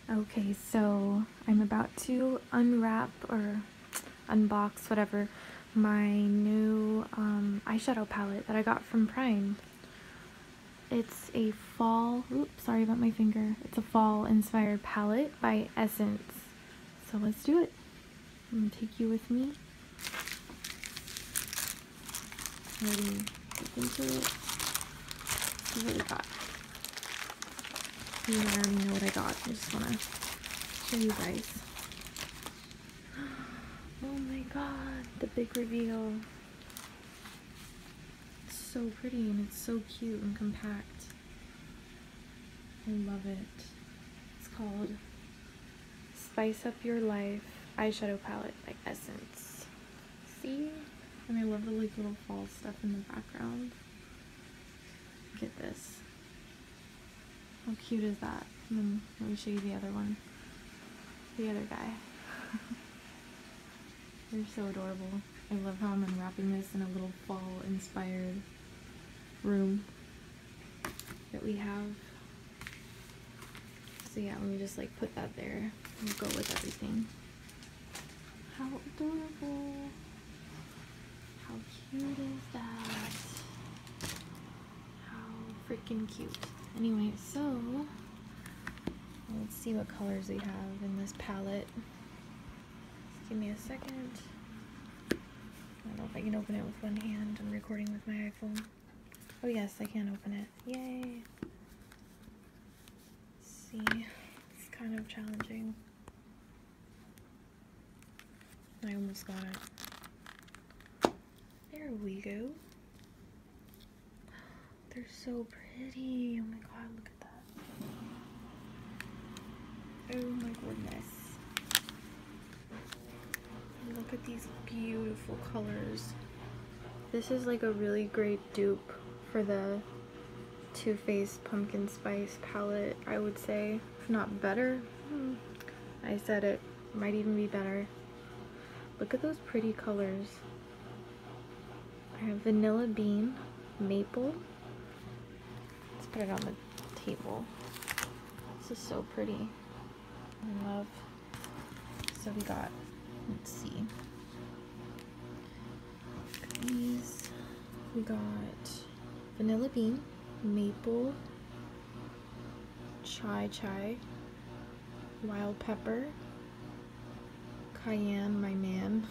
Okay, so I'm about to unwrap or unbox, whatever, my new eyeshadow palette that I got from Prime. It's a fall, oops, sorry about my finger. It's a fall inspired palette by Essence. So let's do it. I'm gonna take you with me. Already look into it. See what we got. You already know what I got. I just wanna show you guys. Oh my god, the big reveal. It's so pretty and it's so cute and compact. I love it. It's called Spice Up Your Life Eyeshadow Palette by Essence. See? And I love the like little fall stuff in the background. Look at this. How cute is that? And then let me show you the other one. The other guy. They're so adorable. I love how I'm unwrapping this in a little fall inspired room that we have. So yeah, let me just like put that there and go with everything. How adorable. How cute is that? How freaking cute. Anyway, so let's see what colors we have in this palette. Just give me a second. I don't know if I can open it with one hand. I'm recording with my iPhone. Oh yes, I can open it. Yay! Let's see, it's kind of challenging. I almost got it. There we go. They're so pretty. Oh my god, look at that. Oh my goodness. Look at these beautiful colors. This is like a really great dupe for the Too Faced Pumpkin Spice palette, I would say. If not better. I said it. Might even be better. Look at those pretty colors. I have Vanilla Bean, Maple. Let's put it on the table. This is so pretty. I love. So we got, let's see. These. We got Vanilla Bean, Maple, Chai, Wild Pepper, Cayenne, my man,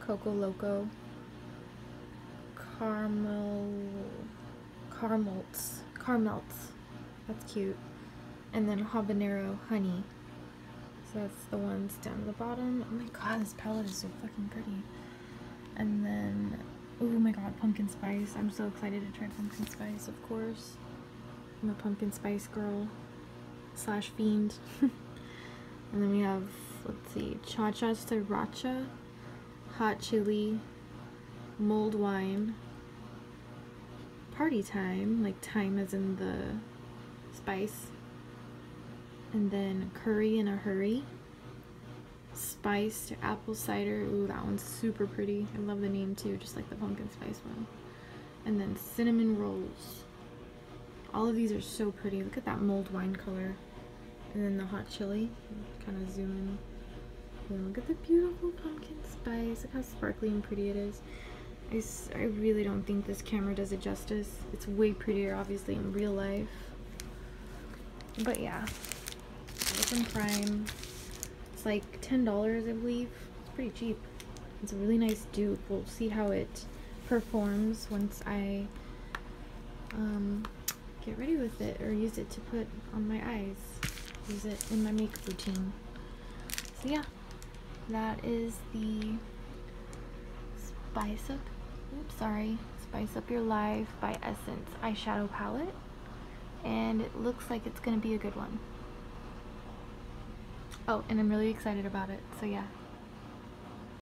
Coco Loco, Carmelts, that's cute, and then Habanero Honey. So that's the ones down at the bottom. Oh my god, this palette is so fucking pretty. And then, oh my god, pumpkin spice. I'm so excited to try pumpkin spice, of course. I'm a pumpkin spice girl slash fiend. And then we have, let's see, Cha-Cha Sriracha, Hot Chili, Mulled Wine, Party Time, like time as in the spice, and then Curry in a Hurry, Spiced Apple Cider. Ooh, that one's super pretty. I love the name too, just like the pumpkin spice one. And then Cinnamon Rolls. All of these are so pretty. Look at that mulled wine color. And then the hot chili. Kind of zoom in. And look at the beautiful pumpkin spice. Look how sparkly and pretty it is. I really don't think this camera does it justice. It's way prettier, obviously, in real life. But yeah, it's in Prime. It's like $10, I believe. It's pretty cheap. It's a really nice dupe. We'll see how it performs once I get ready with it or use it to put on my eyes. Use it in my makeup routine. So yeah, that is the Spice Up Your Life by Essence eyeshadow palette, and it looks like it's gonna be a good one. Oh, and I'm really excited about it, so yeah.